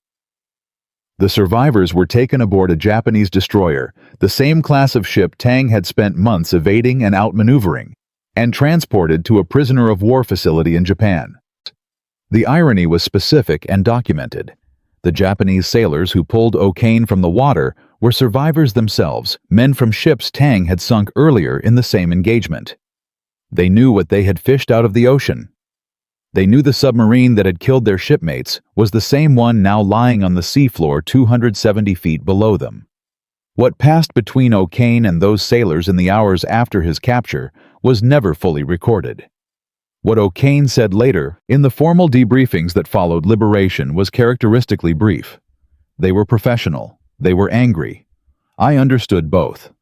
The survivors were taken aboard a Japanese destroyer, the same class of ship Tang had spent months evading and outmaneuvering, and transported to a prisoner of war facility in Japan. The irony was specific and documented. The Japanese sailors who pulled O'Kane from the water were survivors themselves, men from ships Tang had sunk earlier in the same engagement. They knew what they had fished out of the ocean. They knew the submarine that had killed their shipmates was the same one now lying on the seafloor 270 feet below them. What passed between O'Kane and those sailors in the hours after his capture was never fully recorded. What O'Kane said later, in the formal debriefings that followed liberation, was characteristically brief. They were professional. They were angry. I understood both.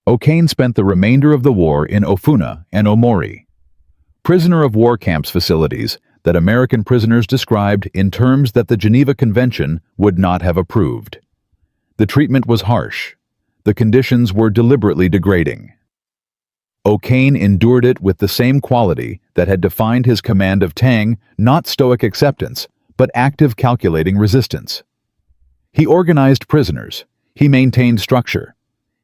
O'Kane spent the remainder of the war in Ofuna and Omori, prisoner of war camps facilities that American prisoners described in terms that the Geneva Convention would not have approved. The treatment was harsh. The conditions were deliberately degrading. O'Kane endured it with the same quality that had defined his command of Tang, not stoic acceptance, but active calculating resistance. He organized prisoners. He maintained structure.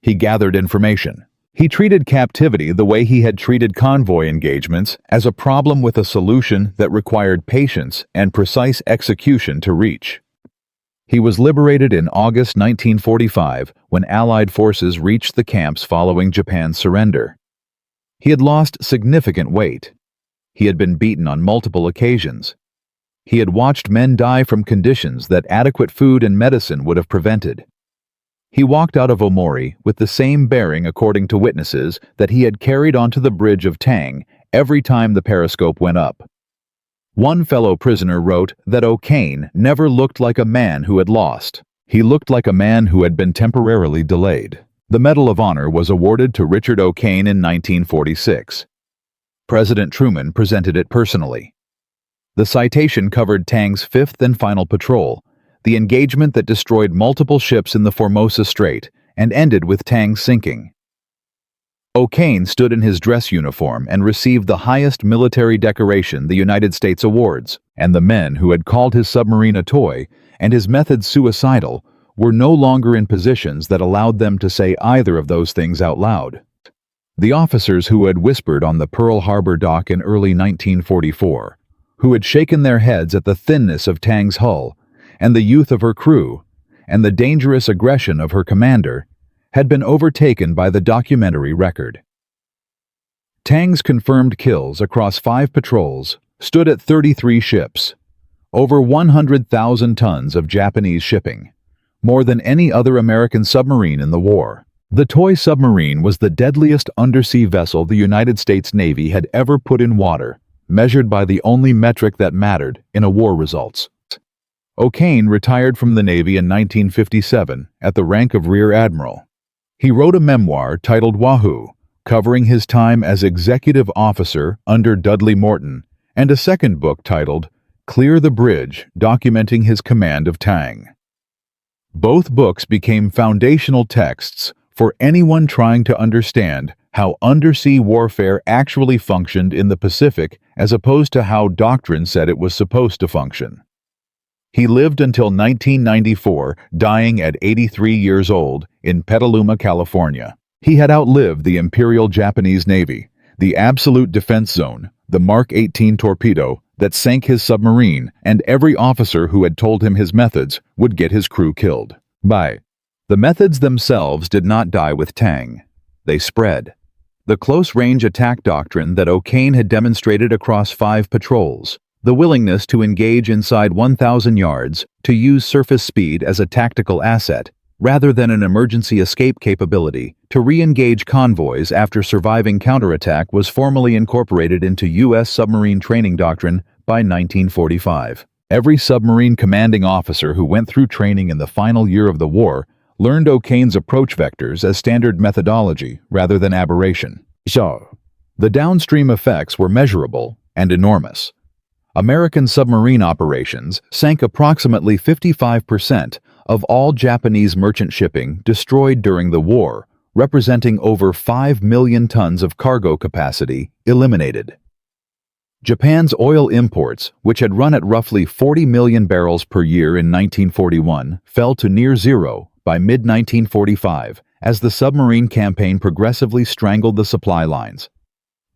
He gathered information. He treated captivity the way he had treated convoy engagements, as a problem with a solution that required patience and precise execution to reach. He was liberated in August 1945 when Allied forces reached the camps following Japan's surrender. He had lost significant weight. He had been beaten on multiple occasions. He had watched men die from conditions that adequate food and medicine would have prevented. He walked out of Omori with the same bearing, according to witnesses, that he had carried onto the bridge of Tang every time the periscope went up. One fellow prisoner wrote that O'Kane never looked like a man who had lost. He looked like a man who had been temporarily delayed. The Medal of Honor was awarded to Richard O'Kane in 1946. President Truman presented it personally. The citation covered Tang's fifth and final patrol, the engagement that destroyed multiple ships in the Formosa Strait and ended with Tang's sinking. O'Kane stood in his dress uniform and received the highest military decoration, the United States awards, and the men who had called his submarine a toy and his methods suicidal were no longer in positions that allowed them to say either of those things out loud. The officers who had whispered on the Pearl Harbor dock in early 1944, who had shaken their heads at the thinness of Tang's hull and the youth of her crew and the dangerous aggression of her commander, had been overtaken by the documentary record. Tang's confirmed kills across 5 patrols stood at 33 ships, over 100,000 tons of Japanese shipping, more than any other American submarine in the war. The toy submarine was the deadliest undersea vessel the United States Navy had ever put in water, measured by the only metric that mattered in a war results. O'Kane retired from the Navy in 1957 at the rank of Rear Admiral. He wrote a memoir titled Wahoo, covering his time as executive officer under Dudley Morton, and a second book titled Clear the Bridge, documenting his command of Tang. Both books became foundational texts for anyone trying to understand how undersea warfare actually functioned in the Pacific as opposed to how doctrine said it was supposed to function. He lived until 1994, dying at 83 years old in Petaluma, California. He had outlived the Imperial Japanese Navy, the absolute defense zone, the Mark 18 torpedo that sank his submarine, and every officer who had told him his methods would get his crew killed. The methods themselves did not die with Tang. They spread. The close-range attack doctrine that O'Kane had demonstrated across 5 patrols, the willingness to engage inside 1,000 yards, to use surface speed as a tactical asset, rather than an emergency escape capability, to re-engage convoys after surviving counterattack was formally incorporated into U.S. submarine training doctrine by 1945. Every submarine commanding officer who went through training in the final year of the war learned O'Kane's approach vectors as standard methodology rather than aberration. The downstream effects were measurable and enormous. American submarine operations sank approximately 55% of all Japanese merchant shipping destroyed during the war, representing over 5 million tons of cargo capacity eliminated. Japan's oil imports, which had run at roughly 40 million barrels per year in 1941, fell to near zero by mid-1945 as the submarine campaign progressively strangled the supply lines.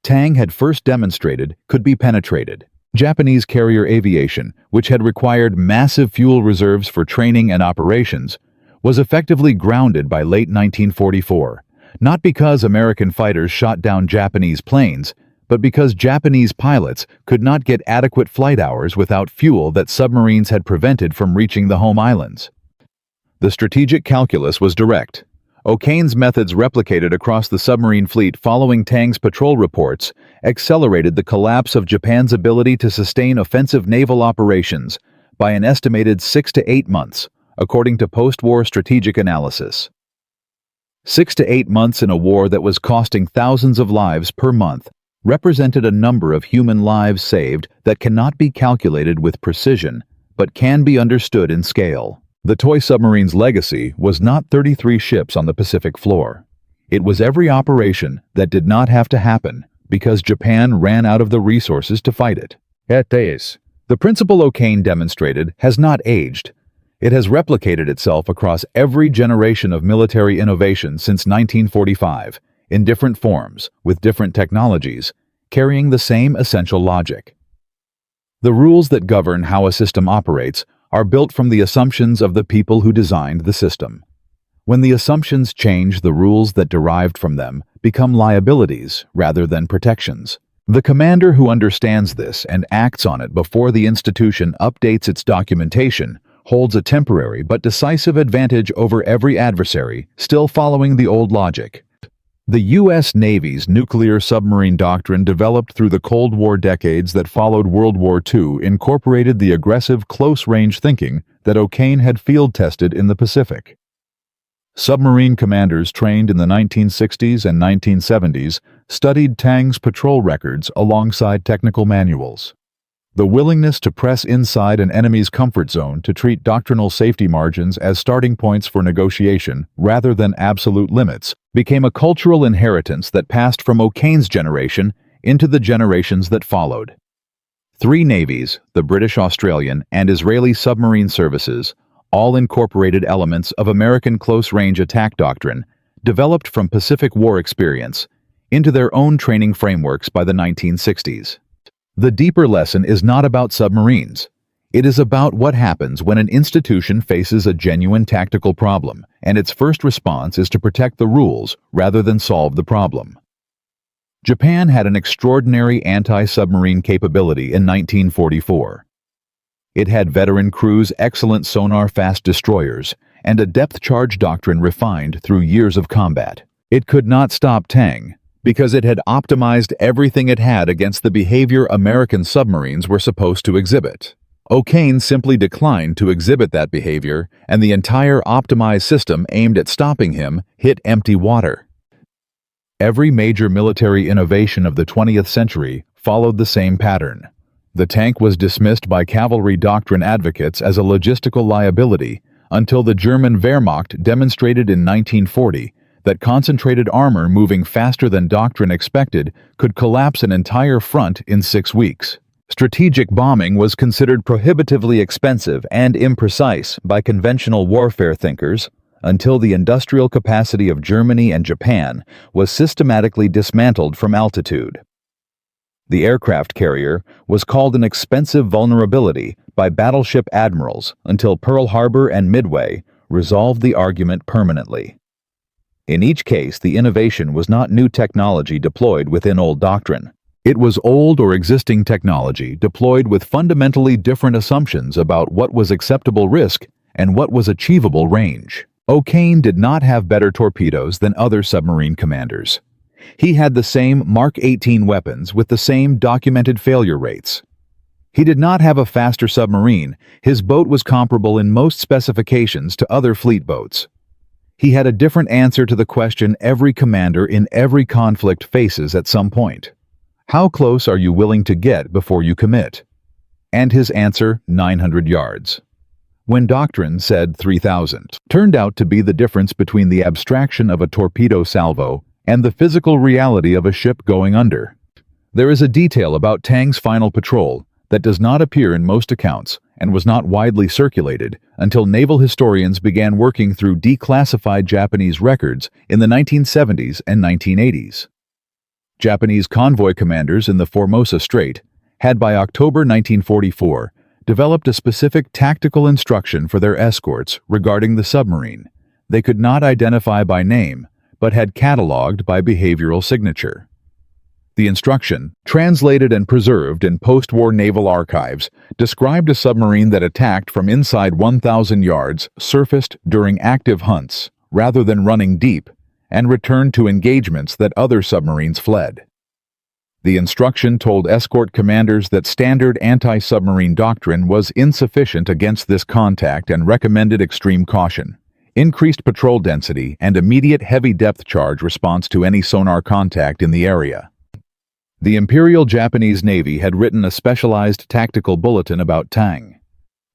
Tang had first demonstrated could be penetrated. Japanese carrier aviation, which had required massive fuel reserves for training and operations, was effectively grounded by late 1944, not because American fighters shot down Japanese planes, but because Japanese pilots could not get adequate flight hours without fuel that submarines had prevented from reaching the home islands. The strategic calculus was direct. O'Kane's methods replicated across the submarine fleet following Tang's patrol reports accelerated the collapse of Japan's ability to sustain offensive naval operations by an estimated 6 to 8 months, according to post-war strategic analysis. 6 to 8 months in a war that was costing thousands of lives per month represented a number of human lives saved that cannot be calculated with precision, but can be understood in scale. The toy submarine's legacy was not 33 ships on the Pacific floor. It was every operation that did not have to happen because Japan ran out of the resources to fight it. The principle O'Kane demonstrated has not aged. It has replicated itself across every generation of military innovation since 1945, in different forms, with different technologies, carrying the same essential logic. The rules that govern how a system operates are built from the assumptions of the people who designed the system. When the assumptions change, the rules that derived from them become liabilities rather than protections. The commander who understands this and acts on it before the institution updates its documentation holds a temporary but decisive advantage over every adversary, still following the old logic. The U.S. Navy's nuclear submarine doctrine, developed through the Cold War decades that followed World War II, incorporated the aggressive, close-range thinking that O'Kane had field-tested in the Pacific. Submarine commanders trained in the 1960s and 1970s studied Tang's patrol records alongside technical manuals. The willingness to press inside an enemy's comfort zone to treat doctrinal safety margins as starting points for negotiation rather than absolute limits became a cultural inheritance that passed from O'Kane's generation into the generations that followed. Three navies, the British, Australian, and Israeli submarine services, all incorporated elements of American close-range attack doctrine, developed from Pacific War experience, into their own training frameworks by the 1960s. The deeper lesson is not about submarines. It is about what happens when an institution faces a genuine tactical problem, and its first response is to protect the rules rather than solve the problem. Japan had an extraordinary anti-submarine capability in 1944. It had veteran crews, excellent sonar-fast destroyers, and a depth-charge doctrine refined through years of combat. It could not stop Tang, because it had optimized everything it had against the behavior American submarines were supposed to exhibit. O'Kane simply declined to exhibit that behavior, and the entire optimized system aimed at stopping him hit empty water. Every major military innovation of the 20th century followed the same pattern. The tank was dismissed by cavalry doctrine advocates as a logistical liability until the German Wehrmacht demonstrated in 1940 that concentrated armor moving faster than doctrine expected could collapse an entire front in 6 weeks. Strategic bombing was considered prohibitively expensive and imprecise by conventional warfare thinkers until the industrial capacity of Germany and Japan was systematically dismantled from altitude. The aircraft carrier was called an expensive vulnerability by battleship admirals until Pearl Harbor and Midway resolved the argument permanently. In each case, the innovation was not new technology deployed within old doctrine. It was old or existing technology deployed with fundamentally different assumptions about what was acceptable risk and what was achievable range. O'Kane did not have better torpedoes than other submarine commanders. He had the same Mark 18 weapons with the same documented failure rates. He did not have a faster submarine. His boat was comparable in most specifications to other fleet boats. He had a different answer to the question every commander in every conflict faces at some point. How close are you willing to get before you commit? And his answer, 900 yards. When doctrine said 3,000, turned out to be the difference between the abstraction of a torpedo salvo and the physical reality of a ship going under. There is a detail about Tang's final patrol that does not appear in most accounts and was not widely circulated until naval historians began working through declassified Japanese records in the 1970s and 1980s. Japanese convoy commanders in the Formosa Strait had by October 1944 developed a specific tactical instruction for their escorts regarding the submarine. They could not identify by name, but had cataloged by behavioral signature. The instruction, translated and preserved in post-war naval archives, described a submarine that attacked from inside 1,000 yards, surfaced during active hunts, rather than running deep, and returned to engagements that other submarines fled. The instruction told escort commanders that standard anti-submarine doctrine was insufficient against this contact and recommended extreme caution, increased patrol density, and immediate heavy depth charge response to any sonar contact in the area. The Imperial Japanese Navy had written a specialized tactical bulletin about Tang.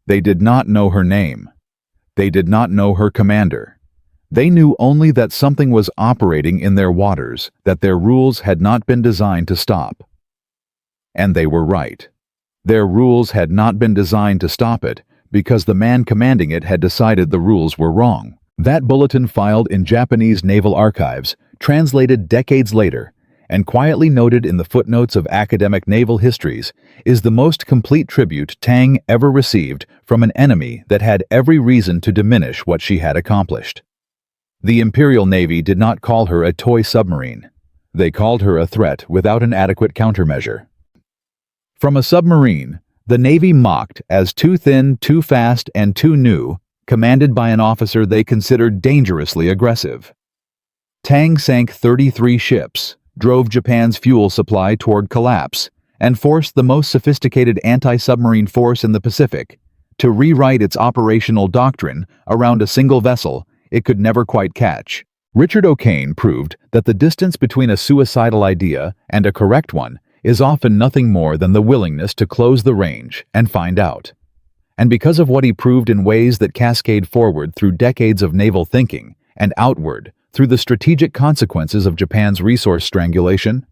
They did not know her name. They did not know her commander. They knew only that something was operating in their waters that their rules had not been designed to stop. And they were right. Their rules had not been designed to stop it because the man commanding it had decided the rules were wrong. That bulletin, filed in Japanese naval archives, translated decades later, and quietly noted in the footnotes of academic naval histories, is the most complete tribute Tang ever received from an enemy that had every reason to diminish what she had accomplished. The Imperial Navy did not call her a toy submarine. They called her a threat without an adequate countermeasure. From a submarine, The Navy mocked as too thin, too fast, and too new, commanded by an officer they considered dangerously aggressive. Tang sank 33 ships, drove Japan's fuel supply toward collapse, and forced the most sophisticated anti-submarine force in the Pacific to rewrite its operational doctrine around a single vessel it could never quite catch. Richard O'Kane proved that the distance between a suicidal idea and a correct one is often nothing more than the willingness to close the range and find out. And because of what he proved in ways that cascade forward through decades of naval thinking and outward through the strategic consequences of Japan's resource strangulation,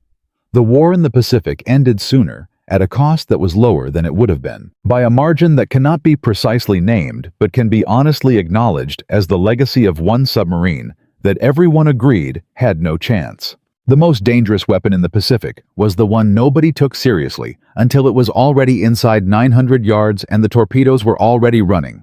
the war in the Pacific ended sooner at a cost that was lower than it would have been, by a margin that cannot be precisely named but can be honestly acknowledged as the legacy of one submarine that everyone agreed had no chance. The most dangerous weapon in the Pacific was the one nobody took seriously until it was already inside 900 yards and the torpedoes were already running.